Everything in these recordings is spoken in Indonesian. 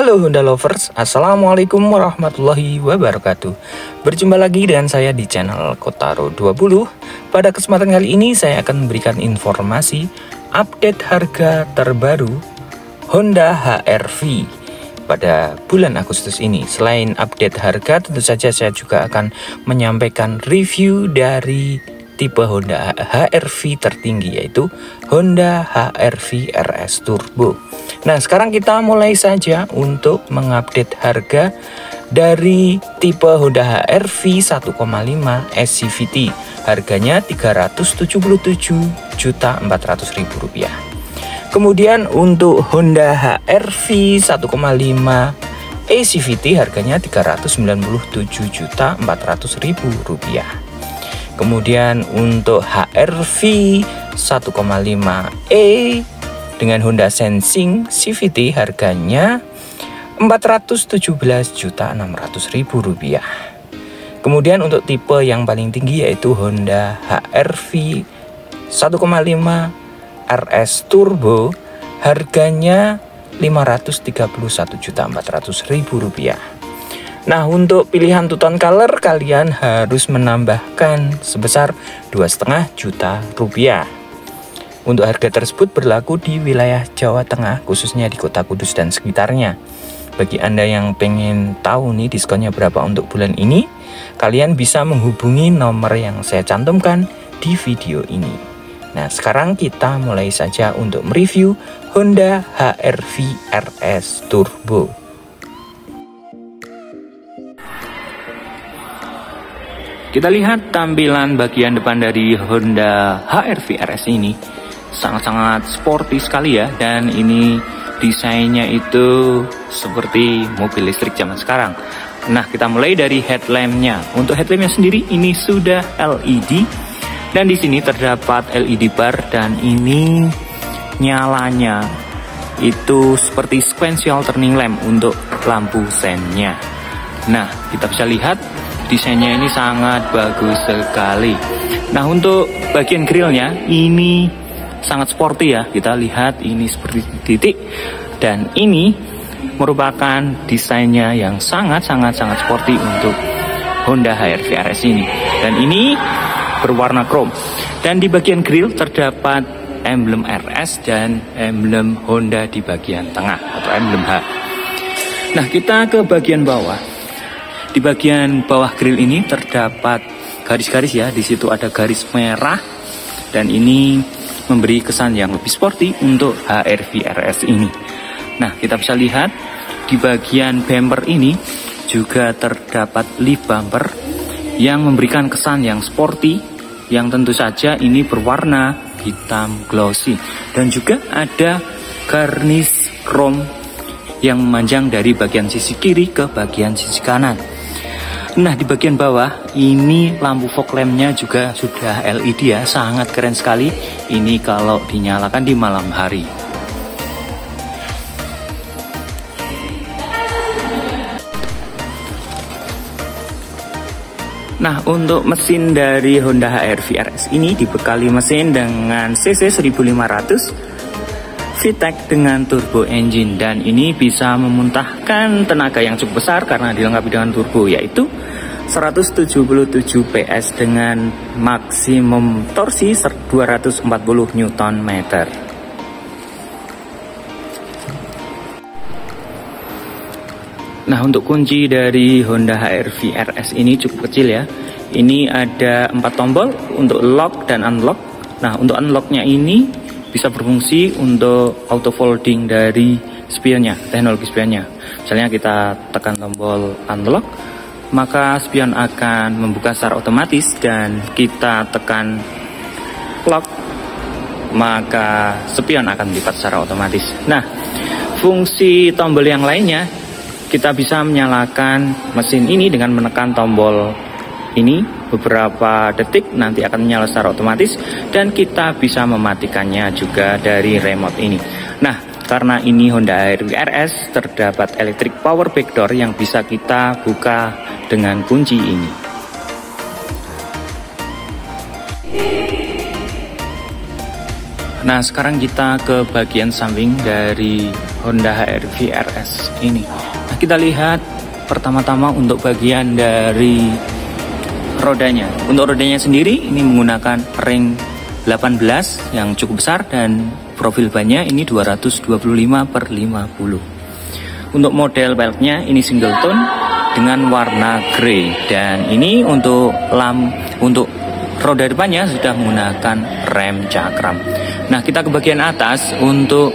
Halo Honda Lovers, Assalamualaikum warahmatullahi wabarakatuh. Berjumpa lagi dengan saya di channel Kotaro 20. Pada kesempatan kali ini saya akan memberikan informasi update harga terbaru Honda HR-V pada bulan Agustus ini. Selain update harga, tentu saja saya juga akan menyampaikan review dari tipe Honda HR-V tertinggi, yaitu Honda HR-V RS Turbo. Nah, sekarang kita mulai saja untuk mengupdate harga dari tipe Honda HR-V 1,5 SCVT. Harganya Rp377.400.000. Kemudian untuk Honda HR-V 1,5 ACVT harganya Rp397.400.000. Kemudian untuk HR-V 1,5E dengan Honda Sensing CVT harganya Rp417.600.000. Kemudian untuk tipe yang paling tinggi yaitu Honda HR-V 1,5 RS Turbo harganya Rp531.400.000. Nah, untuk pilihan two-tone color kalian harus menambahkan sebesar Rp2,5 juta. Untuk harga tersebut berlaku di wilayah Jawa Tengah, khususnya di Kota Kudus dan sekitarnya. Bagi Anda yang pengen tahu nih diskonnya berapa untuk bulan ini, kalian bisa menghubungi nomor yang saya cantumkan di video ini. Nah, sekarang kita mulai saja untuk mereview Honda HR-V RS Turbo. Kita lihat tampilan bagian depan dari Honda HR-V RS ini sangat-sangat sporty sekali ya, dan ini desainnya itu seperti mobil listrik zaman sekarang. Nah, kita mulai dari headlampnya. Untuk headlampnya sendiri ini sudah LED, dan di sini terdapat LED bar, dan ini nyalanya itu seperti sequential turning lamp untuk lampu sennya. Nah, kita bisa lihat desainnya ini sangat bagus sekali. Nah, untuk bagian grillnya ini sangat sporty ya. Kita lihat ini seperti titik, dan ini merupakan desainnya yang sangat sporty untuk Honda HR-V RS ini. Dan ini berwarna chrome. Dan di bagian grill terdapat emblem RS dan emblem Honda di bagian tengah atau emblem H. Nah, kita ke bagian bawah. Di bagian bawah grill ini terdapat garis-garis ya. Di situ ada garis merah, dan ini memberi kesan yang lebih sporty untuk HR-V RS ini. Nah, kita bisa lihat di bagian bumper ini juga terdapat leaf bumper yang memberikan kesan yang sporty, yang tentu saja ini berwarna hitam glossy, dan juga ada garnish chrome yang memanjang dari bagian sisi kiri ke bagian sisi kanan. Nah, di bagian bawah ini lampu fog lampnya juga sudah LED ya, sangat keren sekali ini kalau dinyalakan di malam hari. Nah, untuk mesin dari Honda HR-V RS ini dibekali mesin dengan cc 1500, VTEC dengan turbo engine, dan ini bisa memuntahkan tenaga yang cukup besar karena dilengkapi dengan turbo, yaitu 177 PS dengan maksimum torsi 240 Nm. Nah, untuk kunci dari Honda HR-V RS ini cukup kecil ya. Ini ada 4 tombol untuk lock dan unlock. Nah, untuk unlocknya ini bisa berfungsi untuk auto folding dari spionnya, teknologi spionnya. Misalnya kita tekan tombol unlock, maka spion akan membuka secara otomatis, dan kita tekan lock, maka spion akan dilipat secara otomatis. Nah, fungsi tombol yang lainnya, kita bisa menyalakan mesin ini dengan menekan tombol ini beberapa detik, nanti akan menyala secara otomatis, dan kita bisa mematikannya juga dari remote ini. Nah, karena ini Honda HR-V RS terdapat electric power back door yang bisa kita buka dengan kunci ini. Nah, sekarang kita ke bagian samping dari Honda HR-V RS ini. Nah, kita lihat pertama-tama untuk bagian dari rodanya. Untuk rodanya sendiri ini menggunakan ring 18 yang cukup besar dan profil bannya ini 225/50. Untuk model peleknya ini single tone dengan warna grey, dan ini untuk roda depannya sudah menggunakan rem cakram. Nah, kita ke bagian atas. Untuk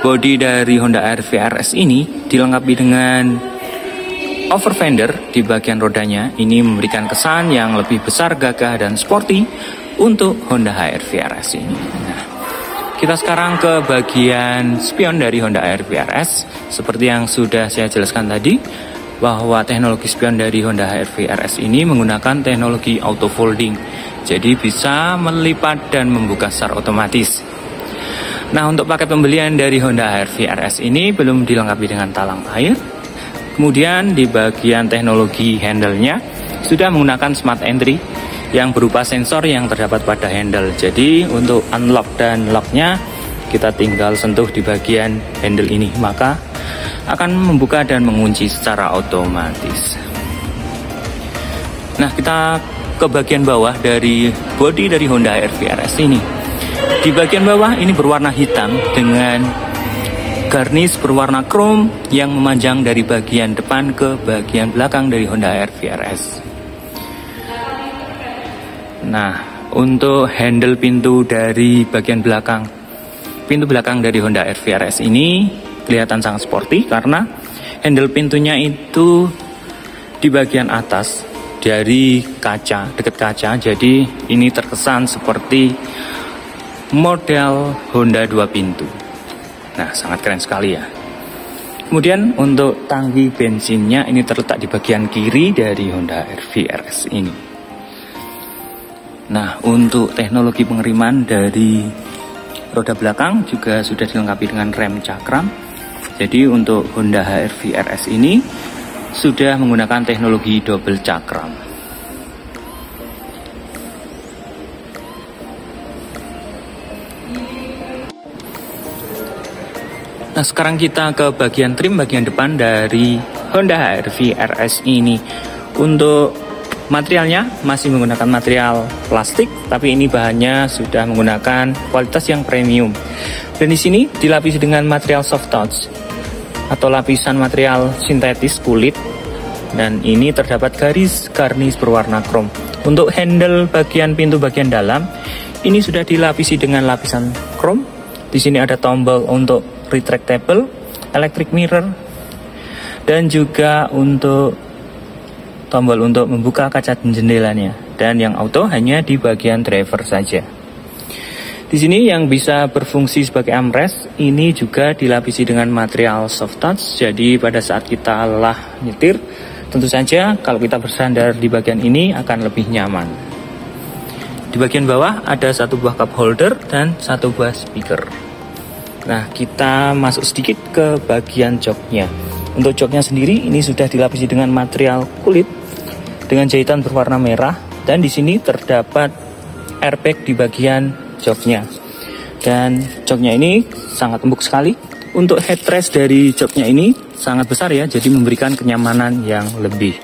bodi dari Honda HR-V RS ini dilengkapi dengan over fender di bagian rodanya. Ini memberikan kesan yang lebih besar, gagah, dan sporty untuk Honda HR-V RS ini. Nah, kita sekarang ke bagian spion dari Honda HR-V RS. Seperti yang sudah saya jelaskan tadi, bahwa teknologi spion dari Honda HR-V RS ini menggunakan teknologi auto folding. Jadi bisa melipat dan membuka secara otomatis. Nah, untuk paket pembelian dari Honda HR-V RS ini belum dilengkapi dengan talang air. Kemudian di bagian teknologi handle-nya sudah menggunakan smart entry yang berupa sensor yang terdapat pada handle. Jadi untuk unlock dan lock-nya kita tinggal sentuh di bagian handle ini, maka akan membuka dan mengunci secara otomatis. Nah, kita ke bagian bawah dari bodi dari Honda HR-V RS ini. Di bagian bawah ini berwarna hitam dengan garnish berwarna chrome yang memanjang dari bagian depan ke bagian belakang dari Honda HR-V RS. Nah, untuk handle pintu dari bagian belakang, pintu belakang dari Honda HR-V RS ini kelihatan sangat sporty karena handle pintunya itu di bagian atas dari kaca, dekat kaca. Jadi ini terkesan seperti model Honda 2 pintu. Nah, sangat keren sekali ya. Kemudian untuk tangki bensinnya ini terletak di bagian kiri dari Honda HR-V RS ini. Nah, untuk teknologi pengiriman dari roda belakang juga sudah dilengkapi dengan rem cakram. Jadi untuk Honda HR-V RS ini sudah menggunakan teknologi double cakram. Nah, sekarang kita ke bagian trim bagian depan dari Honda HR-V RS ini. Untuk materialnya masih menggunakan material plastik, tapi ini bahannya sudah menggunakan kualitas yang premium. Dan di sini dilapisi dengan material soft touch atau lapisan material sintetis kulit, dan ini terdapat garis garnish berwarna chrome. Untuk handle bagian pintu bagian dalam ini sudah dilapisi dengan lapisan chrome. Di sini ada tombol untuk retractable, electric mirror, dan juga untuk tombol untuk membuka kaca jendelanya. Dan yang auto hanya di bagian driver saja. Di sini yang bisa berfungsi sebagai armrest ini juga dilapisi dengan material soft touch. Jadi pada saat kita lelah nyetir, tentu saja kalau kita bersandar di bagian ini akan lebih nyaman. Di bagian bawah ada satu buah cup holder dan satu buah speaker. Nah, kita masuk sedikit ke bagian joknya. Untuk joknya sendiri ini sudah dilapisi dengan material kulit dengan jahitan berwarna merah, dan di sini terdapat airbag di bagian joknya. Dan joknya ini sangat empuk sekali. Untuk headrest dari joknya ini sangat besar ya, jadi memberikan kenyamanan yang lebih.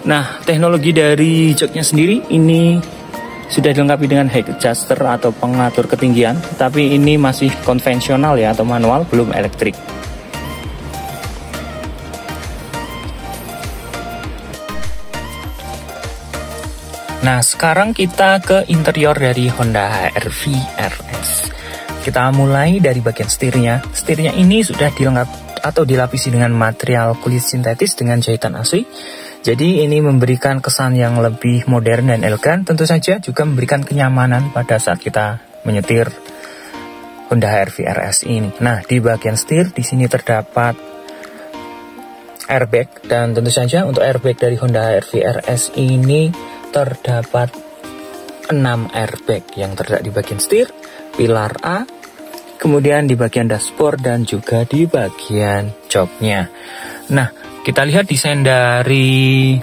Nah, teknologi dari joknya sendiri ini sudah dilengkapi dengan height adjuster atau pengatur ketinggian, tapi ini masih konvensional ya, atau manual, belum elektrik. Nah, sekarang kita ke interior dari Honda HR-V RS. Kita mulai dari bagian setirnya. Setirnya ini sudah dilengkapi atau dilapisi dengan material kulit sintetis dengan jahitan asli. Jadi ini memberikan kesan yang lebih modern dan elegan. Tentu saja juga memberikan kenyamanan pada saat kita menyetir Honda HR-V RS ini. Nah, di bagian setir di sini terdapat airbag, dan tentu saja untuk airbag dari Honda HR-V RS ini terdapat 6 airbag yang terdapat di bagian setir, pilar A, kemudian di bagian dashboard dan juga di bagian joknya. Nah, kita lihat desain dari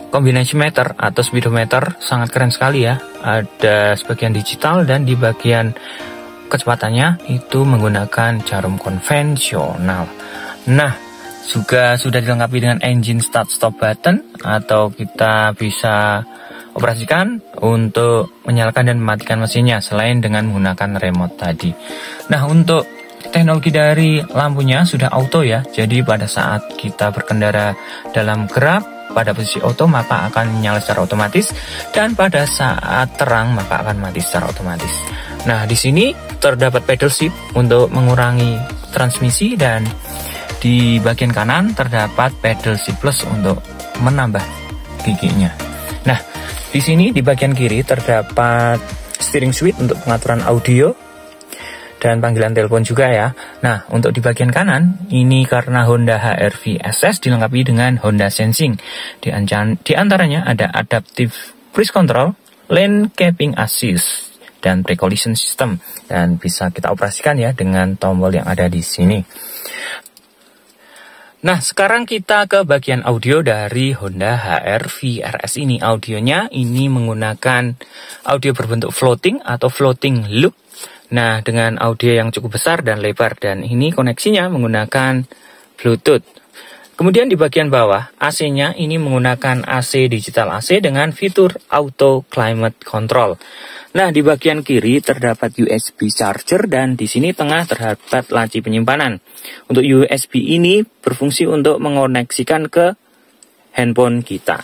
kombinasi meter atau speedometer sangat keren sekali ya. Ada sebagian digital, dan di bagian kecepatannya itu menggunakan jarum konvensional. Nah, juga sudah dilengkapi dengan engine start stop button, atau kita bisa operasikan untuk menyalakan dan mematikan mesinnya selain dengan menggunakan remote tadi. Nah, untuk teknologi dari lampunya sudah auto ya, jadi pada saat kita berkendara dalam gelap pada posisi auto maka akan menyala secara otomatis, dan pada saat terang maka akan mati secara otomatis. Nah, di sini terdapat pedal shift untuk mengurangi transmisi, dan di bagian kanan terdapat pedal shift plus untuk menambah giginya. Nah, di sini di bagian kiri terdapat steering switch untuk pengaturan audio dan panggilan telepon juga ya. Nah, untuk di bagian kanan ini karena Honda HR-V SS dilengkapi dengan Honda Sensing. Di antaranya ada adaptive cruise control, lane keeping assist, dan pre-collision system, dan bisa kita operasikan ya dengan tombol yang ada di sini. Nah, sekarang kita ke bagian audio dari Honda HR-V RS ini. Audionya ini menggunakan audio berbentuk floating atau floating loop. Nah, dengan audio yang cukup besar dan lebar, dan ini koneksinya menggunakan Bluetooth. Kemudian di bagian bawah, AC-nya ini menggunakan AC digital AC dengan fitur auto climate control. Nah, di bagian kiri terdapat USB charger, dan di sini tengah terdapat laci penyimpanan. Untuk USB ini berfungsi untuk mengoneksikan ke handphone kita.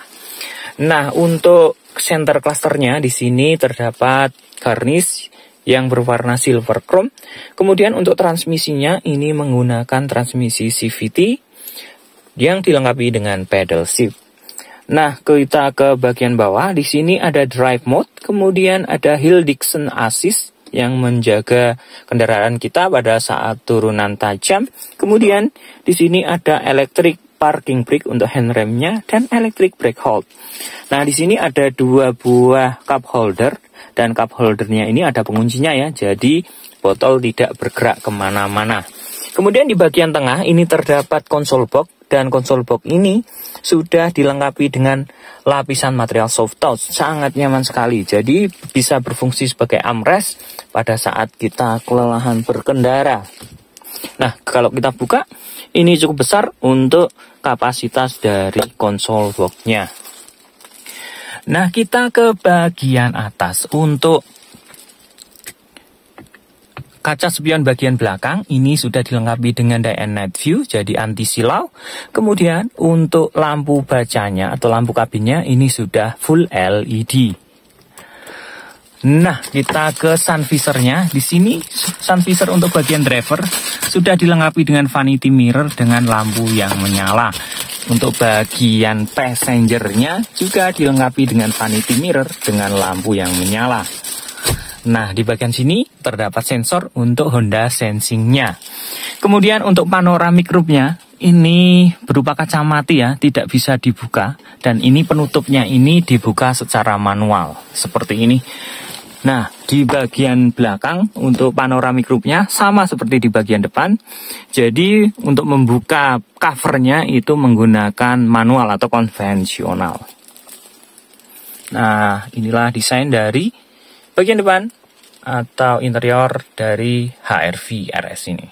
Nah, untuk center clusternya di sini terdapat garnish yang berwarna silver chrome. Kemudian untuk transmisinya ini menggunakan transmisi CVT yang dilengkapi dengan pedal shift. Nah, kita ke bagian bawah. Di sini ada drive mode, kemudian ada hill Dixon assist yang menjaga kendaraan kita pada saat turunan tajam. Kemudian di sini ada electric parking brake untuk handremnya dan electric brake hold. Nah, di sini ada 2 buah cup holder, dan cup holdernya ini ada penguncinya ya, jadi botol tidak bergerak kemana-mana. Kemudian di bagian tengah ini terdapat konsol box, dan konsol box ini sudah dilengkapi dengan lapisan material soft touch, sangat nyaman sekali. Jadi bisa berfungsi sebagai armrest pada saat kita kelelahan berkendara. Nah, kalau kita buka, ini cukup besar untuk kapasitas dari konsol box-nya. Nah, kita ke bagian atas. Untuk kaca spion bagian belakang ini sudah dilengkapi dengan day and night view, jadi anti silau. Kemudian untuk lampu bacanya atau lampu kabinnya ini sudah full LED. Nah, kita ke sun visornya. Di sini sun visor untuk bagian driver sudah dilengkapi dengan vanity mirror dengan lampu yang menyala. Untuk bagian passengernya juga dilengkapi dengan vanity mirror dengan lampu yang menyala. Nah, di bagian sini terdapat sensor untuk Honda Sensing-nya. Kemudian untuk panoramic roof-nya ini berupa kacamata ya, tidak bisa dibuka, dan ini penutupnya ini dibuka secara manual seperti ini. Nah, di bagian belakang untuk panoramic roof-nya sama seperti di bagian depan. Jadi untuk membuka covernya itu menggunakan manual atau konvensional. Nah, inilah desain dari bagian depan atau interior dari HR-V RS ini.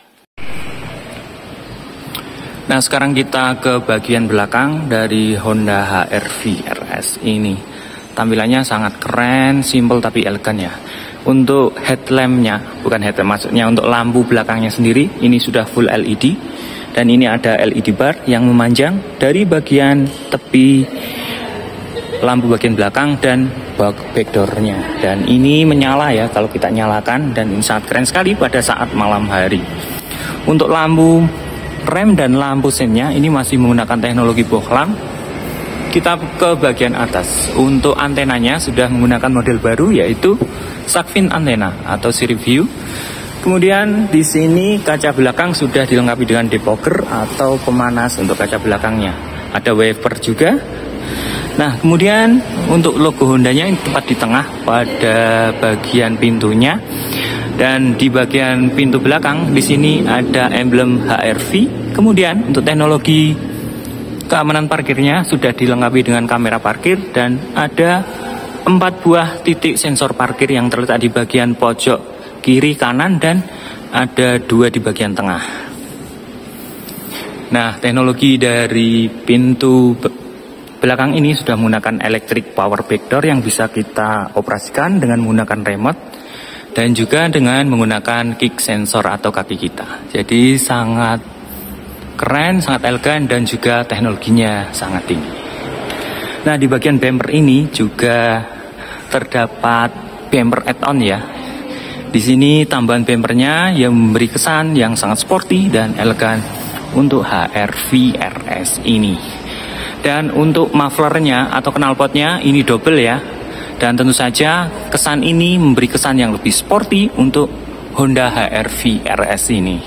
Nah, sekarang kita ke bagian belakang dari Honda HR-V RS ini. Tampilannya sangat keren, simple tapi elegan ya. Untuk headlampnya, bukan headlamp, maksudnya untuk lampu belakangnya sendiri, ini sudah full LED. Dan ini ada LED bar yang memanjang dari bagian tepi lampu bagian belakang dan backdoornya. Dan ini menyala ya kalau kita nyalakan, dan ini sangat keren sekali pada saat malam hari. Untuk lampu rem dan lampu sennya ini masih menggunakan teknologi bohlam. Kita ke bagian atas. Untuk antenanya sudah menggunakan model baru, yaitu shark fin antena atau sirip view. Kemudian di sini kaca belakang sudah dilengkapi dengan defogger atau pemanas untuk kaca belakangnya. Ada wiper juga. Nah, kemudian untuk logo Hondanya ini tepat di tengah pada bagian pintunya. Dan di bagian pintu belakang di sini ada emblem HR-V. Kemudian untuk teknologi keamanan parkirnya sudah dilengkapi dengan kamera parkir, dan ada 4 buah titik sensor parkir yang terletak di bagian pojok kiri, kanan, dan ada 2 di bagian tengah. Nah, teknologi dari pintu belakang ini sudah menggunakan electric power backdoor yang bisa kita operasikan dengan menggunakan remote dan juga dengan menggunakan kick sensor atau kaki kita. Jadi sangat keren, sangat elegan, dan juga teknologinya sangat tinggi. Nah, di bagian bumper ini juga terdapat bumper add-on ya. Di sini tambahan bumpernya yang memberi kesan yang sangat sporty dan elegan untuk HR-V RS ini. Dan untuk mufflernya atau knalpotnya ini double ya. Dan tentu saja kesan ini memberi kesan yang lebih sporty untuk Honda HR-V RS ini.